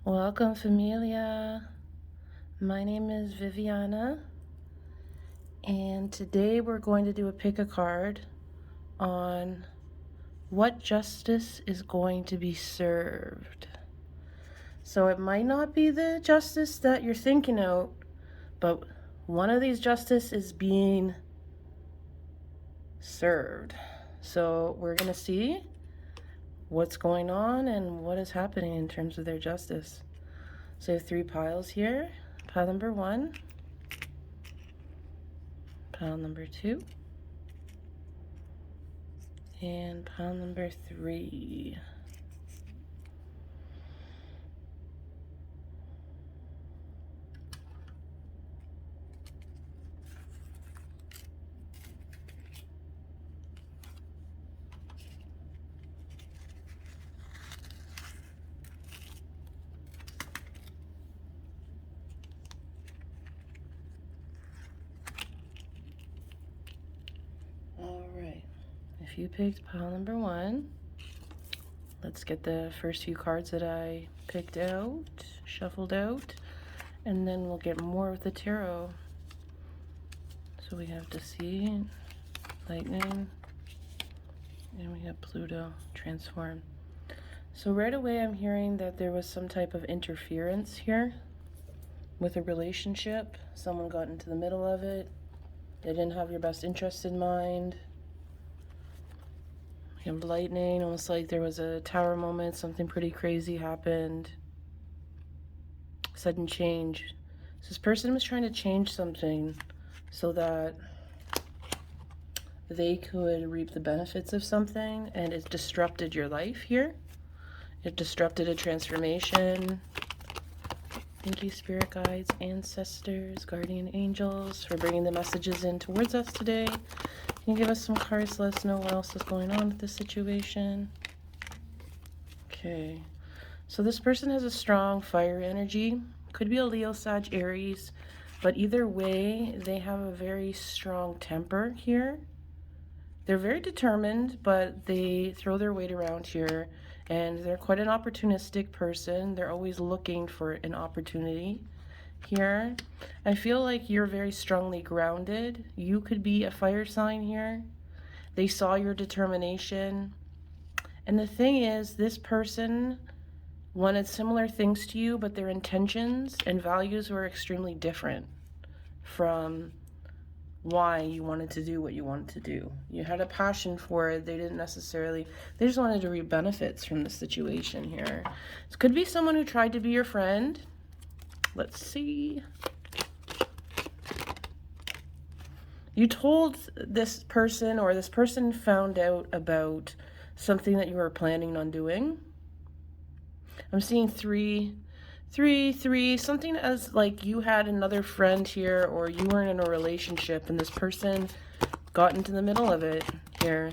Welcome, familia. My name is Viviana, and today we're going to do a pick a card on what justice is going to be served. So it might not be the justice that you're thinking out, but one of these justice is being served. So we're going to see what's going on and what is happening in terms of their justice. So I have 3 piles here. Pile number 1, pile number 2, and pile number 3. Alright, if you picked pile number 1, let's get the first few cards that I picked out, shuffled out, and then we'll get more of the tarot. So we have Deceit, Lightning, and we have Pluto, Transform. So right away I'm hearing that there was some type of interference here with a relationship. Someone got into the middle of it. They didn't have your best interest in mind. We have Lightning, almost like there was a tower moment, something pretty crazy happened. Sudden change. So this person was trying to change something so that they could reap the benefits of something, and it disrupted your life here. It disrupted a transformation. Thank you, spirit guides, ancestors, guardian angels, for bringing the messages in towards us today. Can you give us some cards to let us know what else is going on with this situation? Okay, so this person has a strong fire energy. Could be a Leo, Sag, Aries, but either way, they have a very strong temper here. They're very determined, but they throw their weight around here, and they're quite an opportunistic person. They're always looking for an opportunity here. I feel like you're very strongly grounded. You could be a fire sign here. They saw your determination. And the thing is, this person wanted similar things to you, but their intentions and values were extremely different from why you wanted to do what you wanted to do. You had a passion for it. They didn't necessarily, they just wanted to reap benefits from the situation here. This could be someone who tried to be your friend. Let's see. You told this person, or this person found out about something that you were planning on doing. I'm seeing 3, 3, 3, something as like you had another friend here, or you were in a relationship and this person got into the middle of it here.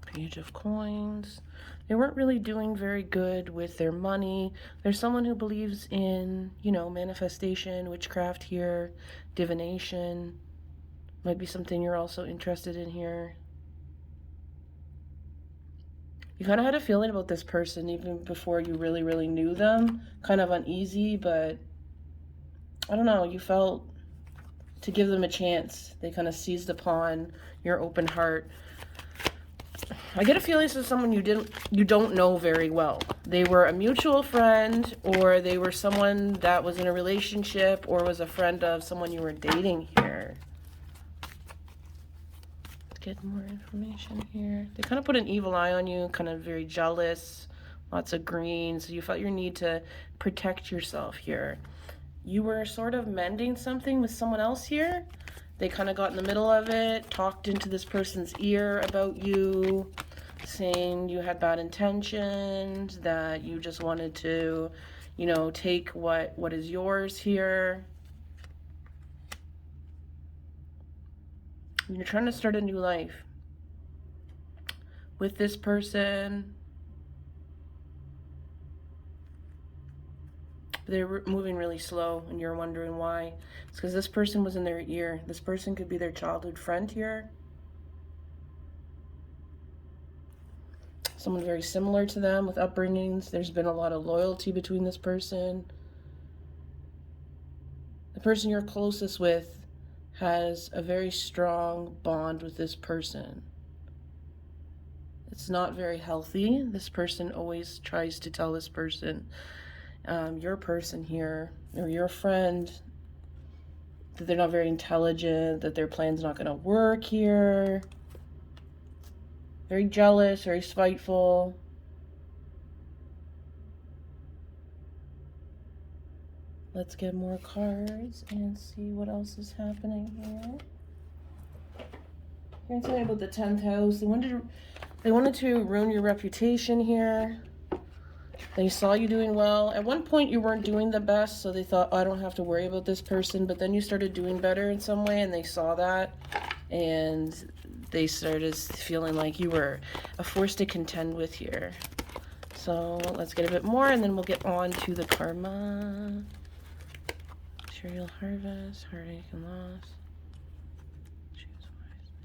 Page of Coins. They weren't really doing very good with their money. There's someone who believes in, manifestation, witchcraft here, divination. Might be something you're also interested in here. You kind of had a feeling about this person even before you really, really knew them. Kind of uneasy, but I don't know, you felt to give them a chance. They kind of seized upon your open heart. I get a feeling this is someone you don't know very well. They were a mutual friend, or they were someone that was in a relationship, or was a friend of someone you were dating here. Get more information here. They kind of put an evil eye on you, kind of very jealous, lots of green, so you felt your need to protect yourself here. You were sort of mending something with someone else here. They kind of got in the middle of it, talked into this person's ear about you, saying you had bad intentions, that you just wanted to, take what is yours here. You're trying to start a new life with this person. They're moving really slow, and you're wondering why. It's because this person was in their ear. This person could be their childhood friend here. someone very similar to them with upbringings. There's been a lot of loyalty between this person. The person you're closest with has a very strong bond with this person. It's not very healthy. This person always tries to tell this person, your person here, or your friend, that they're not very intelligent, that their plan's not going to work here. Very jealous, very spiteful. Let's get more cards and see what else is happening here. Here's something about the 10th house. They wanted to ruin your reputation here. They saw you doing well. At one point you weren't doing the best, so they thought, oh, I don't have to worry about this person. But then you started doing better in some way, and they saw that. And they started feeling like you were a force to contend with here. So let's get a bit more, and then we'll get on to the karma. Material harvest, heartache and loss. Choose wisely.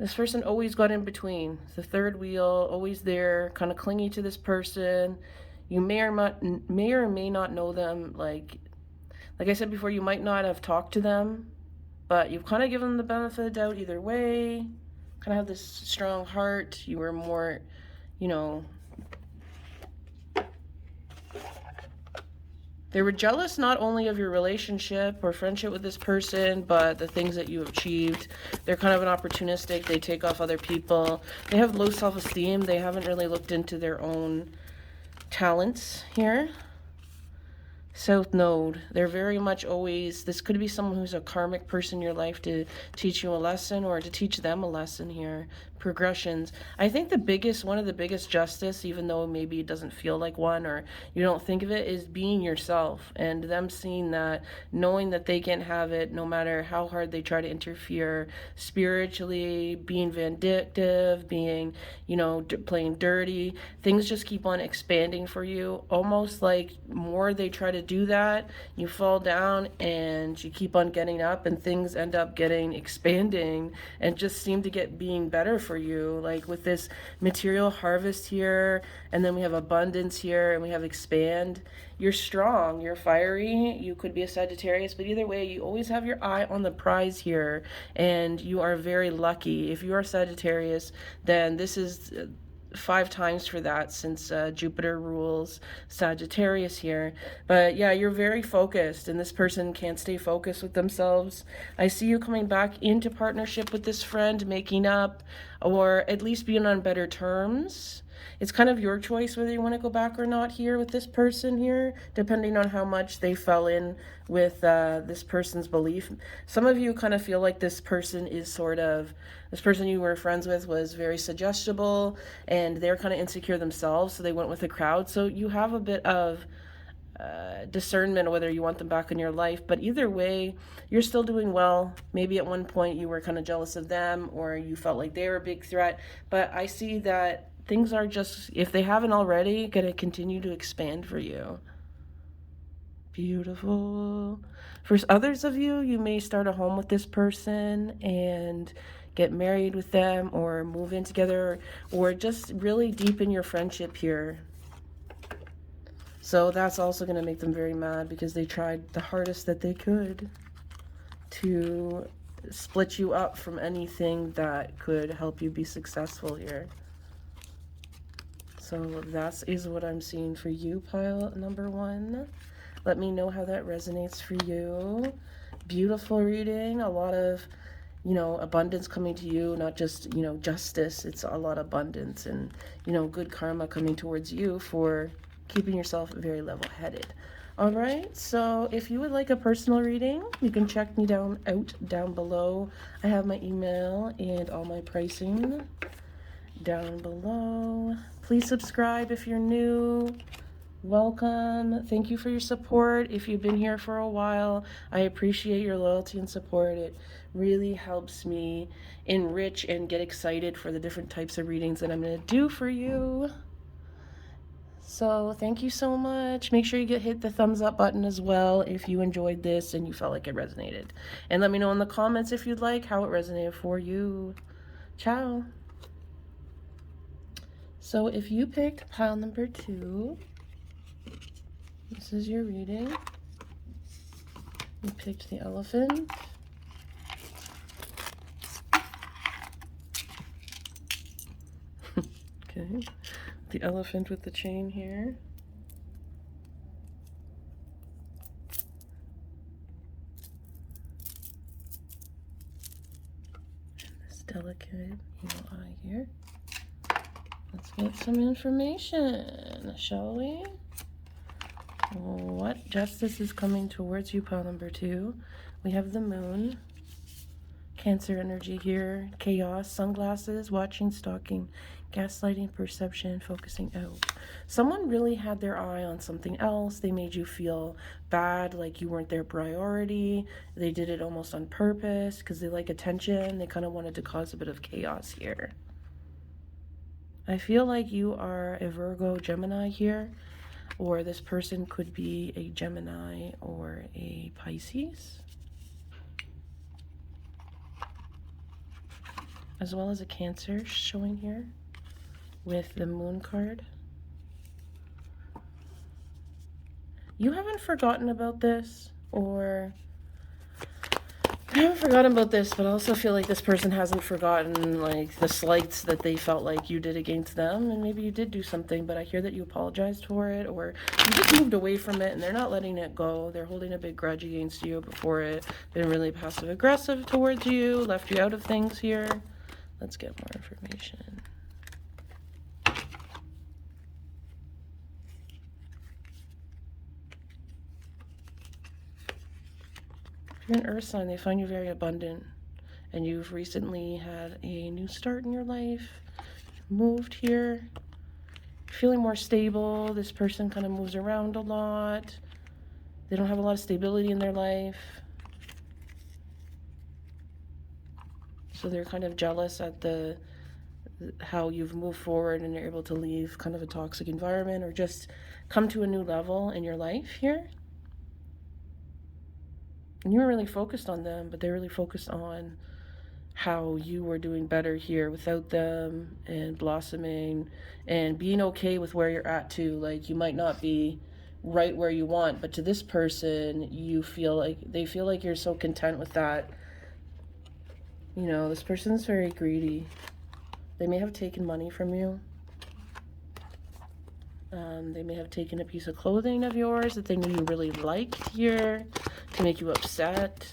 This person always got in between. The third wheel, always there, kind of clingy to this person. You may or may not know them. Like I said before, you might not have talked to them, but you've kind of given them the benefit of the doubt either way. Kind of have this strong heart. You were more, they were jealous not only of your relationship or friendship with this person, but the things that you achieved. They're kind of an opportunistic. They take off other people. They have low self-esteem. They haven't really looked into their own talents here. South Node, they're very much always, this could be someone who's a karmic person in your life to teach you a lesson or to teach them a lesson here. Progressions. I think one of the biggest justice, even though maybe it doesn't feel like one or you don't think of it, is being yourself, and them seeing that, knowing that they can't have it no matter how hard they try to interfere spiritually, being vindictive, being, playing dirty. Things just keep on expanding for you, almost like more they try to do that, you fall down and you keep on getting up, and things end up expanding and just seem to being better for you. Like with this material harvest here, and then we have abundance here, and we have expand. You're strong, you're fiery, you could be a Sagittarius, but either way, you always have your eye on the prize here, and you are very lucky. If you are Sagittarius, then this is 5 times for that, since Jupiter rules Sagittarius here. But yeah, you're very focused, and this person can't stay focused with themselves. I see you coming back into partnership with this friend, making up, or at least being on better terms. It's kind of your choice whether you want to go back or not here with this person here, depending on how much they fell in with this person's belief. Some of you kind of feel like this person you were friends with was very suggestible, and they're kind of insecure themselves, so they went with the crowd. So you have a bit of discernment whether you want them back in your life, but either way, you're still doing well. Maybe at one point you were kind of jealous of them, or you felt like they were a big threat, but I see that things are just, if they haven't already, going to continue to expand for you. Beautiful. For others of you, you may start a home with this person and get married with them, or move in together, or just really deepen your friendship here. So that's also going to make them very mad, because they tried the hardest that they could to split you up from anything that could help you be successful here. So that is what I'm seeing for you, pile number 1. Let me know how that resonates for you. Beautiful reading. A lot of, abundance coming to you, not just, justice. It's a lot of abundance and, good karma coming towards you for keeping yourself very level-headed. All right, so if you would like a personal reading, you can check me down below. I have my email and all my pricing down below. Please subscribe if you're new. Welcome. Thank you for your support. If you've been here for a while, I appreciate your loyalty and support. It really helps me enrich and get excited for the different types of readings that I'm going to do for you. So thank you so much. Make sure you hit the thumbs up button as well if you enjoyed this and you felt like it resonated. And let me know in the comments if you'd like how it resonated for you. Ciao. So if you picked pile number 2, this is your reading. You picked the elephant. Okay. The elephant with the chain here. And this delicate evil eye here. Let's get some information, shall we? What justice is coming towards you, pile number 2? We have the moon. Cancer energy here. Chaos, sunglasses, watching, stalking, gaslighting, perception, focusing out. Someone really had their eye on something else. They made you feel bad, like you weren't their priority. They did it almost on purpose because they like attention. They kind of wanted to cause a bit of chaos here. I feel like you are a Virgo Gemini here, or this person could be a Gemini or a Pisces, as well as a Cancer showing here with the moon card. You haven't forgotten about this, or I haven't forgotten about this, but I also feel like this person hasn't forgotten like the slights that they felt like you did against them, and maybe you did do something, but I hear that you apologized for it, or you just moved away from it and they're not letting it go. They're holding a big grudge against you before it, been really passive aggressive towards you, left you out of things here. Let's get more information. If you're an earth sign, they find you very abundant, and you've recently had a new start in your life, moved here, feeling more stable. This person kind of moves around a lot. They don't have a lot of stability in their life, so they're kind of jealous at how you've moved forward and you're able to leave kind of a toxic environment or just come to a new level in your life here. And you were really focused on them, but they really focused on how you were doing better here without them, and blossoming and being okay with where you're at too. Like, you might not be right where you want, but to this person, you feel like they feel like you're so content with that. You know, this person's very greedy. They may have taken money from you. They may have taken a piece of clothing of yours that they knew you really liked here to make you upset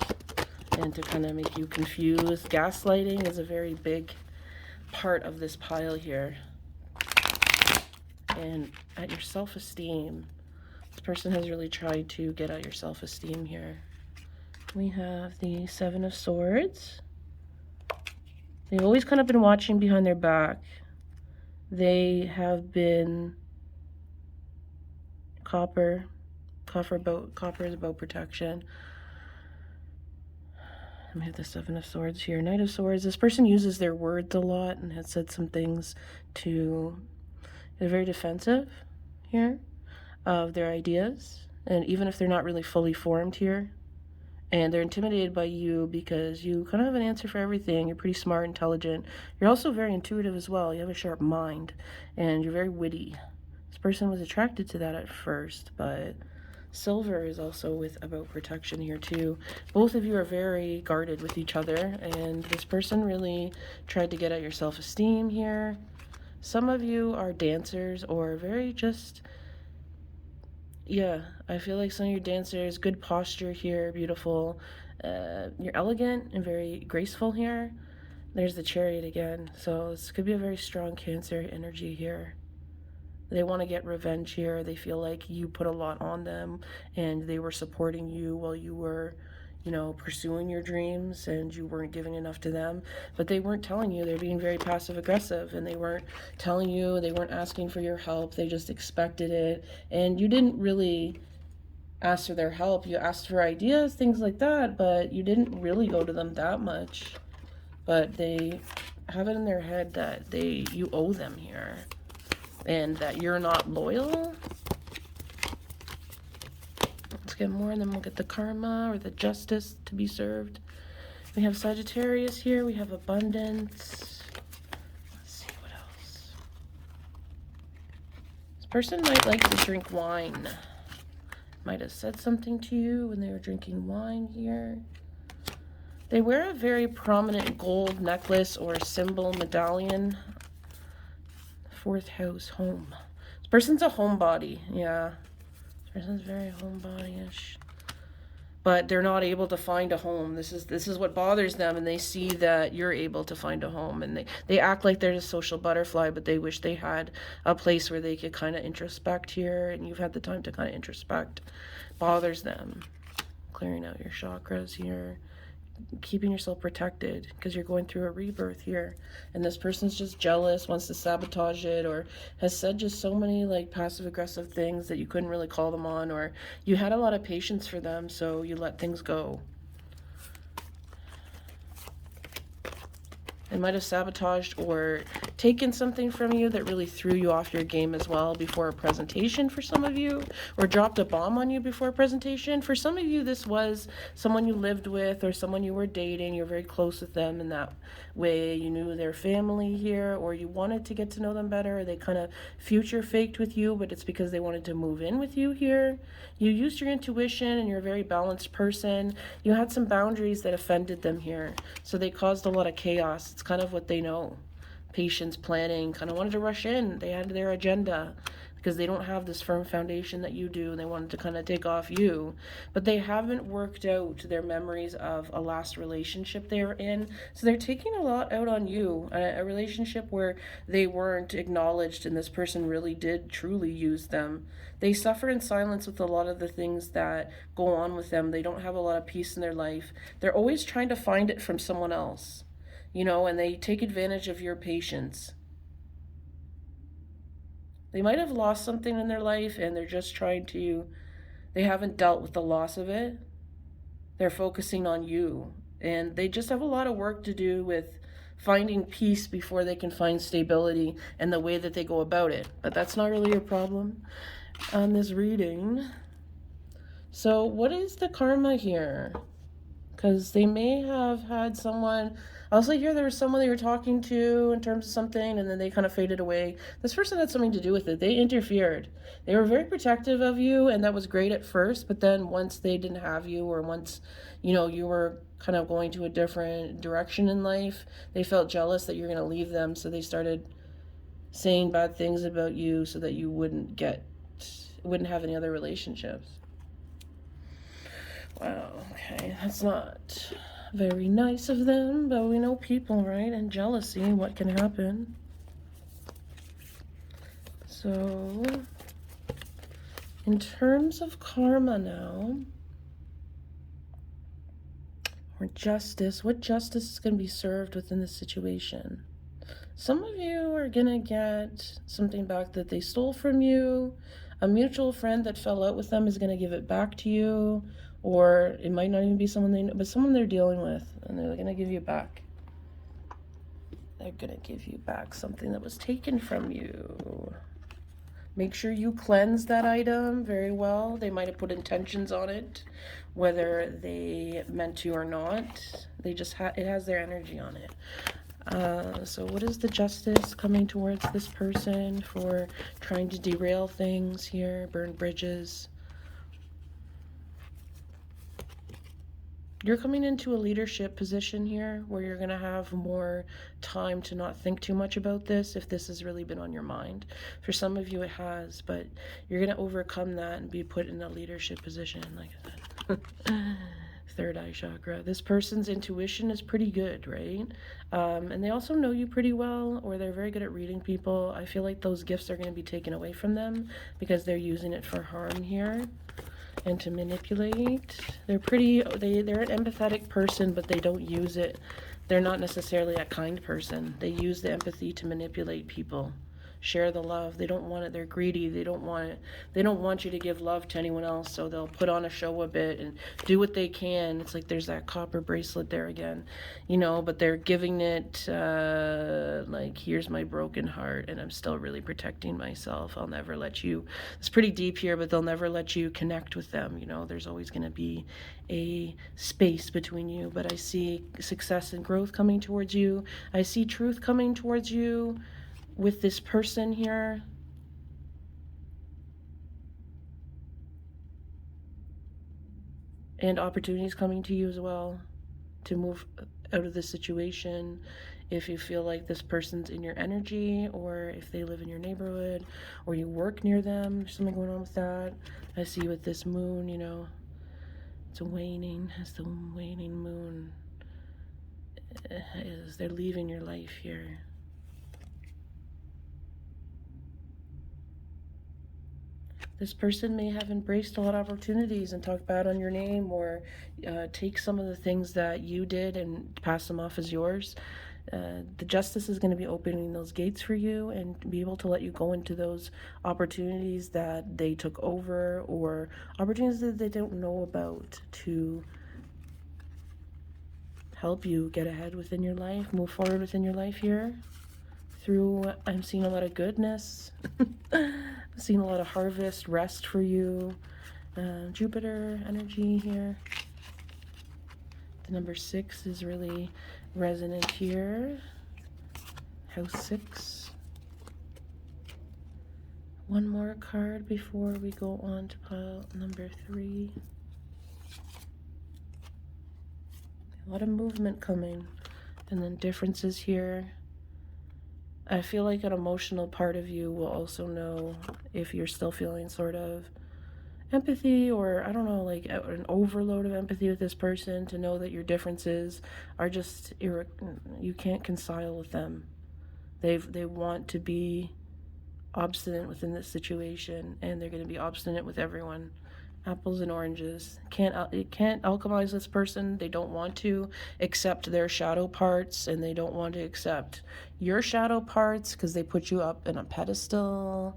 and to kind of make you confused. Gaslighting is a very big part of this pile here. And at your self-esteem, this person has really tried to get at your self-esteem here. We have the 7 of Swords. They've always kind of been watching behind their back. They have been copper is about protection. We have the 7 of Swords here. Knight of Swords. This person uses their words a lot and has said some things to... They're very defensive here of their ideas. And even if they're not really fully formed here, and they're intimidated by you because you kind of have an answer for everything. You're pretty smart, intelligent. You're also very intuitive as well. You have a sharp mind, and you're very witty. This person was attracted to that at first, but silver is also about protection here too. Both of you are very guarded with each other, and this person really tried to get at your self-esteem here. Some of you are dancers or very just... Yeah, I feel like some of your dancers, good posture here, beautiful. You're elegant and very graceful here. There's the Chariot again. So this could be a very strong Cancer energy here. They want to get revenge here. They feel like you put a lot on them and they were supporting you while you were, you know, pursuing your dreams, and you weren't giving enough to them. But they weren't telling you. They're being very passive aggressive, and they weren't telling you. They weren't asking for your help. They just expected it. And you didn't really ask for their help. You asked for ideas, things like that, but you didn't really go to them that much. But they have it in their head that you owe them here. and that you're not loyal. Let's get more, and then we'll get the karma or the justice to be served. We have Sagittarius here. We have abundance. Let's see what else. This person might like to drink wine. Might have said something to you when they were drinking wine here. They wear a very prominent gold necklace or symbol medallion. Fourth house, home. This person's a homebody. Yeah. This person's very homebody-ish. But they're not able to find a home. This is what bothers them, and they see that you're able to find a home, and they act like they're a social butterfly, but they wish they had a place where they could kind of introspect here, and you've had the time to kind of introspect. Bothers them. Clearing out your chakras here. Keeping yourself protected because you're going through a rebirth here, and this person's just jealous, wants to sabotage it, or has said just so many like passive aggressive things that you couldn't really call them on, or you had a lot of patience for them, so you let things go. They might have sabotaged or taken something from you that really threw you off your game as well before a presentation for some of you, or dropped a bomb on you before a presentation. For some of you, this was someone you lived with or someone you were dating. You're very close with them in that way. You knew their family here, or you wanted to get to know them better, or they kind of future faked with you, but it's because they wanted to move in with you here. You used your intuition, and you're a very balanced person. You had some boundaries that offended them here, so they caused a lot of chaos. It's kind of what they know. Patience, planning, kind of wanted to rush in. They had their agenda because they don't have this firm foundation that you do, and they wanted to kind of take off you. But they haven't worked out their memories of a last relationship they were in, so they're taking a lot out on you. A relationship where they weren't acknowledged, and this person really did truly use them. They suffer in silence with a lot of the things that go on with them. They don't have a lot of peace in their life. They're always trying to find it from someone else. You know, and they take advantage of your patience. They might have lost something in their life, and they're just trying to, they haven't dealt with the loss of it. They're focusing on you, and they just have a lot of work to do with finding peace before they can find stability and the way that they go about it. But that's not really a problem on this reading. So what is the karma here? Because they may have had someone, I also hear there was someone they were talking to in terms of something, and then they kind of faded away. This person had something to do with it. They interfered. They were very protective of you, and that was great at first, but then once they didn't have you, or once, you know, you were kind of going to a different direction in life, they felt jealous that you're going to leave them, so they started saying bad things about you so that you wouldn't have any other relationships. Wow, okay, that's not very nice of them, but we know people, right? And jealousy, what can happen. So, in terms of karma now, or justice, what justice is going to be served within this situation? Some of you are going to get something back that they stole from you. A mutual friend that fell out with them is going to give it back to you. Or it might not even be someone they know, but someone they're dealing with, and they're going to give you back. They're going to give you back something that was taken from you. Make sure you cleanse that item very well. They might have put intentions on it, whether they meant to or not. They just it has their energy on it. So what is the justice coming towards this person for trying to derail things here, burn bridges? You're coming into a leadership position here where you're going to have more time to not think too much about this if this has really been on your mind. For some of you it has, but you're going to overcome that and be put in a leadership position, like I said. Third eye chakra. This person's intuition is pretty good, right? And they also know you pretty well, or they're very good at reading people. I feel like those gifts are going to be taken away from them because they're using it for harm here. And to manipulate. They're an empathetic person, but they don't use it. They're not necessarily a kind person. They use the empathy to manipulate people, share the love. They don't want it. They're greedy. They don't want it. They don't want you to give love to anyone else, so they'll put on a show a bit and do what they can. It's like there's that copper bracelet there again, you know, but they're giving it like, here's my broken heart, and I'm still really protecting myself. I'll never let you. It's pretty deep here, but they'll never let you connect with them. You know, there's always going to be a space between you, but I see success and growth coming towards you. I see truth coming towards you with this person here. And opportunities coming to you as well to move out of this situation. If you feel like this person's in your energy, or if they live in your neighborhood, or you work near them, there's something going on with that. I see with this moon, you know, it's waning, as the waning moon is. They're leaving your life here. This person may have embraced a lot of opportunities and talked bad on your name, or take some of the things that you did and pass them off as yours. The justice is going to be opening those gates for you and be able to let you go into those opportunities that they took over, or opportunities that they don't know about, to help you get ahead within your life, move forward within your life here. I'm seeing a lot of goodness. I'm seeing a lot of harvest, rest for you. Jupiter energy here. The number 6 is really resonant here. House 6. One more card before we go on to pile number 3. A lot of movement coming. And then differences here. I feel like an emotional part of you will also know if you're still feeling sort of empathy, or I don't know, like an overload of empathy with this person, to know that your differences are just you can't reconcile with them. They want to be obstinate within this situation, and they're going to be obstinate with everyone. Apples and oranges. It can't alchemize this person. They don't want to accept their shadow parts, and they don't want to accept your shadow parts because they put you up in a pedestal,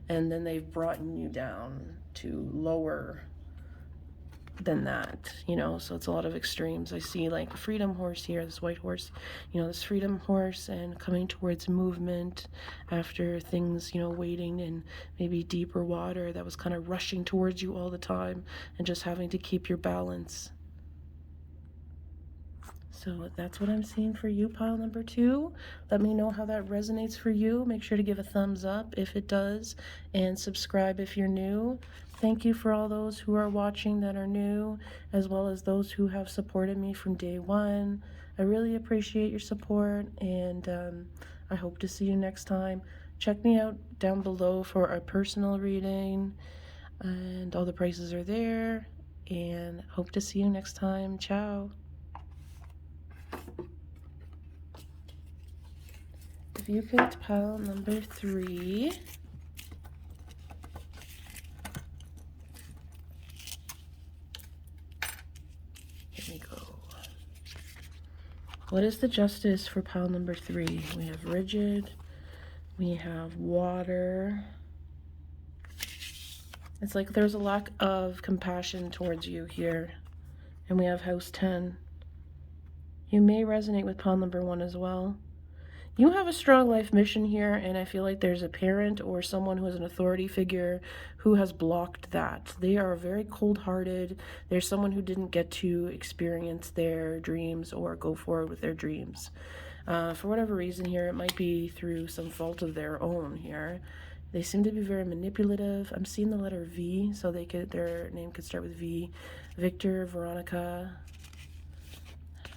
and then they've brought you down to lower than that, you know. So it's a lot of extremes. I see like a freedom horse here, this white horse, you know, this freedom horse, and coming towards movement after things, you know, waiting in maybe deeper water that was kind of rushing towards you all the time, and just having to keep your balance. So that's what I'm seeing for you, pile number 2. Let me know how that resonates for you. Make sure to give a thumbs up if it does, and subscribe if you're new. Thank you for all those who are watching that are new, as well as those who have supported me from day one. I really appreciate your support, and I hope to see you next time. Check me out down below for a personal reading, and all the prices are there, and hope to see you next time. Ciao. If you picked pile number 3, here we go. What is the justice for pile number 3? We have rigid, we have water. It's like there's a lack of compassion towards you here. And we have house 10. You may resonate with pile number 1 as well. You have a strong life mission here, and I feel like there's a parent or someone who is an authority figure who has blocked that. They are very cold-hearted. There's someone who didn't get to experience their dreams or go forward with their dreams. For whatever reason here, it might be through some fault of their own here. They seem to be very manipulative. I'm seeing the letter V, so their name could start with V. Victor, Veronica,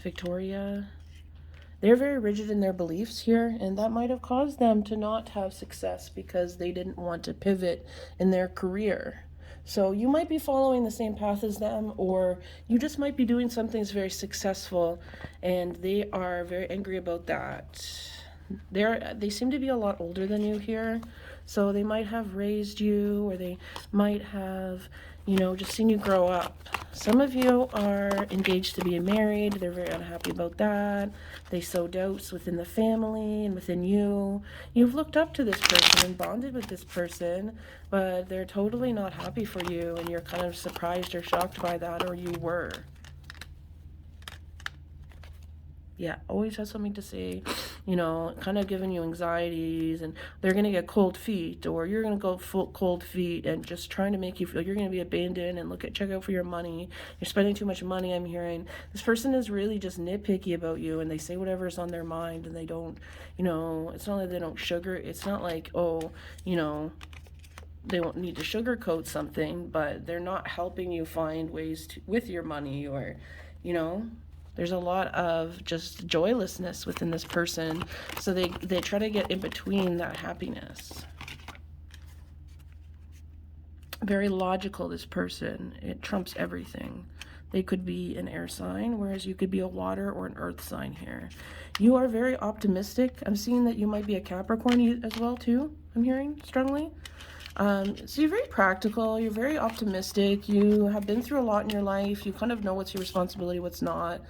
Victoria. They're very rigid in their beliefs here, and that might have caused them to not have success because they didn't want to pivot in their career. So you might be following the same path as them, or you just might be doing something that's very successful, and they are very angry about that. They seem to be a lot older than you here, So they might have raised you, or they might have, you know, just seen you grow up. Some of you are engaged to be married. They're very unhappy about that. They sow doubts within the family and within you. You've looked up to this person and bonded with this person, but they're totally not happy for you, and you're kind of surprised or shocked by that, or you were. Yeah, always has something to say, you know, kind of giving you anxieties, and they're going to get cold feet, or you're going to go full cold feet, and just trying to make you feel you're going to be abandoned, and check out for your money. You're spending too much money, I'm hearing. This person is really just nitpicky about you, and they say whatever's on their mind, and they don't, you know, it's not like they don't it's not like, oh, you know, they won't need to sugarcoat something, but they're not helping you find ways to, with your money, or, you know, there's a lot of just joylessness within this person. So they try to get in between that happiness. Very logical, this person. It trumps everything. They could be an air sign, whereas you could be a water or an earth sign here. You are very optimistic. I'm seeing that you might be a Capricorn as well, too. I'm hearing strongly. So you're very practical, you're very optimistic, you have been through a lot in your life, you kind of know what's your responsibility, what's not.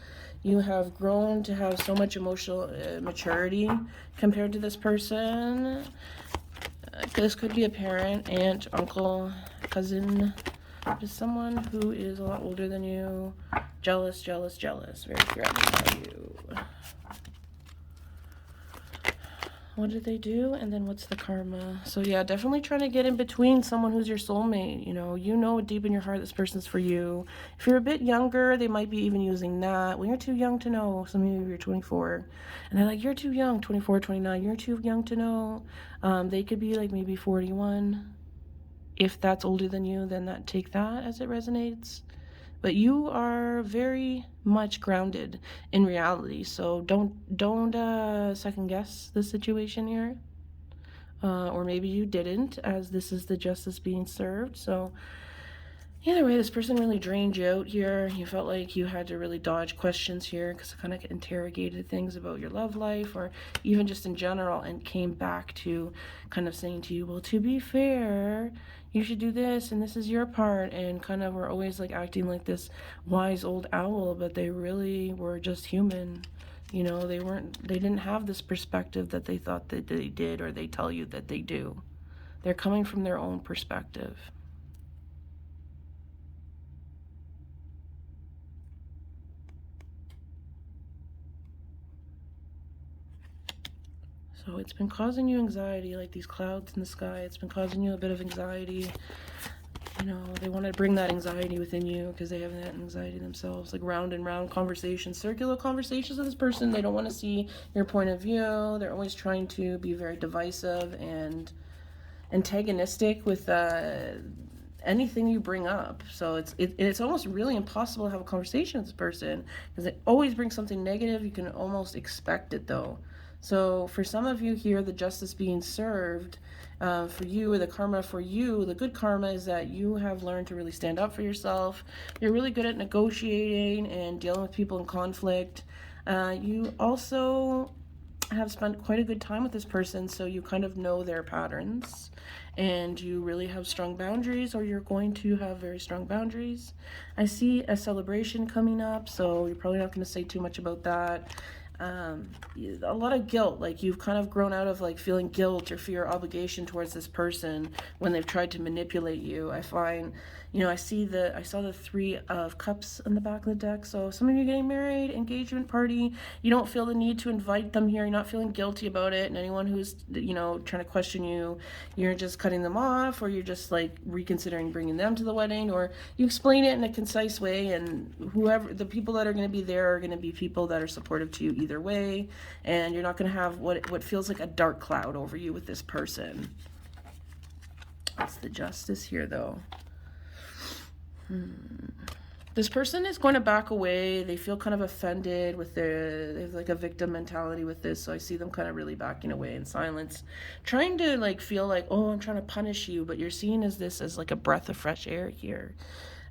You have grown to have so much emotional maturity compared to this person. This could be a parent, aunt, uncle, cousin, just someone who is a lot older than you. Jealous, jealous, jealous, very threatened by you. What did they do? And then what's the karma? So yeah, definitely trying to get in between someone who's your soulmate. You know deep in your heart this person's for you. If you're a bit younger, they might be even using that. When you're too young to know, some of you, you're 24. And they're like, you're too young, 24, 29. You're too young to know. They could be like maybe 41. If that's older than you, then take that as it resonates. But you are very much grounded in reality, so don't second guess the situation here, or maybe you didn't, as this is the justice being served. So either way, this person really drained you out here. You felt like you had to really dodge questions here because it kind of interrogated things about your love life, or even just in general, and came back to kind of saying to you, well, to be fair, you should do this, and this is your part, and kind of were always like acting like this wise old owl, but they really were just human. You know, they didn't have this perspective that they thought that they did, or they tell you that they do. They're coming from their own perspective. So it's been causing you anxiety, like these clouds in the sky. It's been causing you a bit of anxiety. You know, they want to bring that anxiety within you because they have that anxiety themselves, like round and round conversations, circular conversations with this person. They don't want to see your point of view. They're always trying to be very divisive and antagonistic with anything you bring up. So it's almost really impossible to have a conversation with this person because they always bring something negative. You can almost expect it, though. So for some of you here, the justice being served for you, or the karma for you, the good karma is that you have learned to really stand up for yourself. You're really good at negotiating and dealing with people in conflict. You also have spent quite a good time with this person, so you kind of know their patterns, and you really have strong boundaries, or you're going to have very strong boundaries. I see a celebration coming up, so you're probably not going to say too much about that. A lot of guilt, like you've kind of grown out of like feeling guilt or fear or obligation towards this person when they've tried to manipulate you. I find, you know, I saw the 3 of Cups in the back of the deck. So some of you getting married, engagement party, you don't feel the need to invite them here. You're not feeling guilty about it. And anyone who's, you know, trying to question you, you're just cutting them off, or you're just like reconsidering bringing them to the wedding, or you explain it in a concise way, and whoever the people that are going to be there are going to be people that are supportive to you either way, and you're not going to have what feels like a dark cloud over you with this person. That's the justice here, though. This person is going to back away. They feel kind of offended with they have like a victim mentality with this, so I see them kind of really backing away in silence, trying to like feel like, oh, I'm trying to punish you, but you're seeing this as like a breath of fresh air here.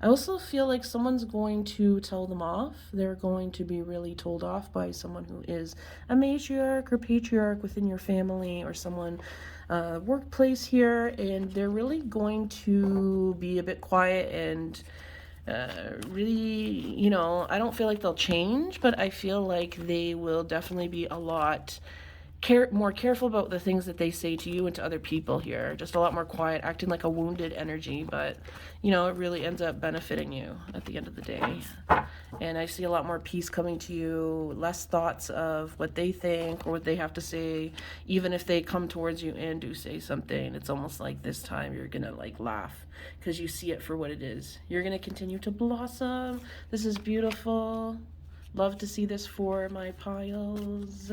I also feel like someone's going to tell them off. They're going to be really told off by someone who is a matriarch or patriarch within your family, or someone workplace here, and they're really going to be a bit quiet and really, you know, I don't feel like they'll change, but I feel like they will definitely be a lot more careful about the things that they say to you and to other people here. Just a lot more quiet, acting like a wounded energy, but, you know, it really ends up benefiting you at the end of the day. And I see a lot more peace coming to you, less thoughts of what they think or what they have to say. Even if they come towards you and do say something, it's almost like this time you're gonna like laugh because you see it for what it is. You're gonna continue to blossom. This is beautiful. Love to see this for my piles.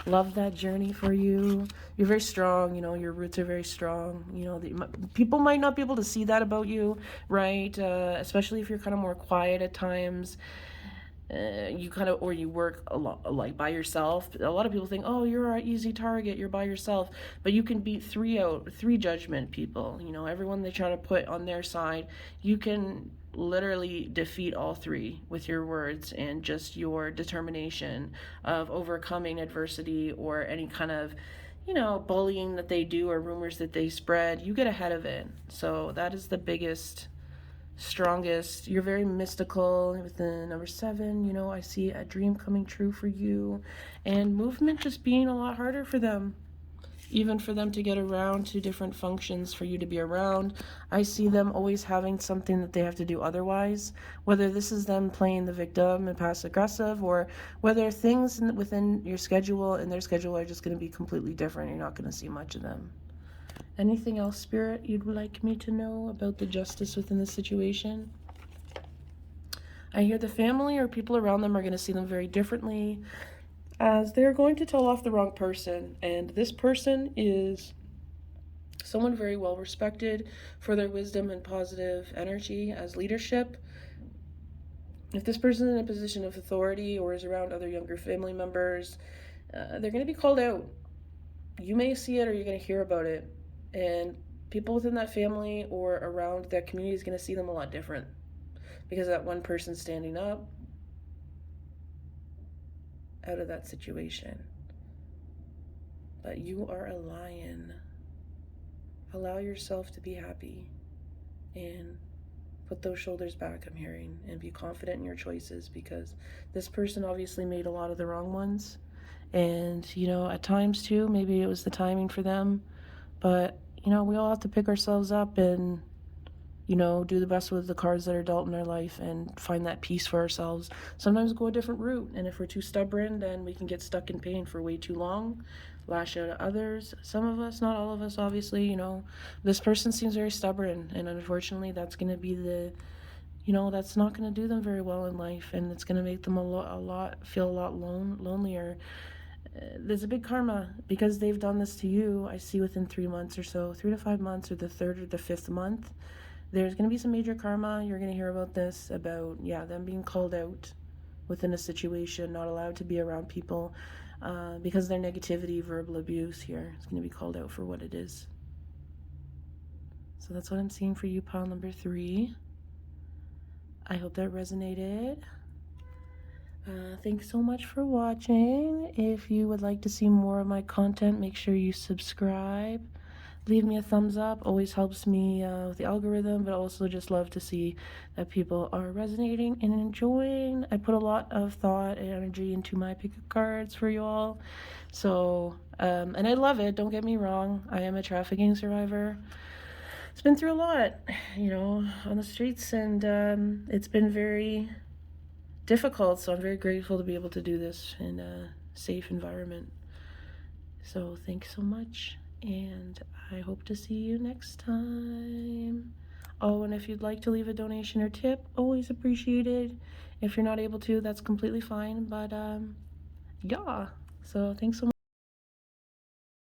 Love that journey for you. You're very strong, you know, your roots are very strong. You know, people might not be able to see that about you, right? Especially if you're kind of more quiet at times. You kind of, or you work a lot like by yourself. A lot of people think, oh, you're an easy target, you're by yourself, but you can beat three judgment people. You know, everyone they try to put on their side, you can literally defeat all three with your words and just your determination of overcoming adversity or any kind of, you know, bullying that they do or rumors that they spread. You get ahead of it. So that is the biggest, strongest. You're very mystical with the number 7. You know, I see a dream coming true for you, and movement just being a lot harder for them, even for them to get around to different functions for you to be around. I see them always having something that they have to do otherwise, whether this is them playing the victim and passive aggressive, or whether things within your schedule and their schedule are just going to be completely different. You're not going to see much of them. Anything else, Spirit, you'd like me to know about the justice within the situation? I hear the family or people around them are going to see them very differently, as they're going to tell off the wrong person. And this person is someone very well respected for their wisdom and positive energy as leadership. If this person is in a position of authority or is around other younger family members, they're going to be called out. You may see it or you're going to hear about it. And people within that family or around that community is going to see them a lot different, because that one person standing up out of that situation. But you are a lion. Allow yourself to be happy and put those shoulders back, I'm hearing, and be confident in your choices, because this person obviously made a lot of the wrong ones. And, you know, at times too, maybe it was the timing for them. But, you know, we all have to pick ourselves up and, you know, do the best with the cards that are dealt in our life and find that peace for ourselves. Sometimes go a different route. And if we're too stubborn, then we can get stuck in pain for way too long, lash out at others. Some of us, not all of us, obviously, you know. This person seems very stubborn. And unfortunately, that's going to be the, you know, that's not going to do them very well in life. And it's going to make them feel a lot lonelier. There's a big karma because they've done this to you. I see within 3 months or so, 3 to 5 months, or the 3rd or the 5th month, there's going to be some major karma. You're going to hear about this, about, yeah, them being called out within a situation, not allowed to be around people because of their negativity, verbal abuse here. It's going to be called out for what it is. So that's what I'm seeing for you, pile number 3. I hope that resonated. Thanks so much for watching. If you would like to see more of my content, make sure you subscribe. Leave me a thumbs up. Always helps me with the algorithm, but also just love to see that people are resonating and enjoying. I put a lot of thought and energy into my pick-up cards for you all. So, and I love it. Don't get me wrong. I am a trafficking survivor. It's been through a lot, you know, on the streets, and it's been very difficult, so I'm very grateful to be able to do this in a safe environment. So thanks so much, and I hope to see you next time. Oh, and if you'd like to leave a donation or tip, always appreciated. If you're not able to, that's completely fine, but yeah, so thanks so much.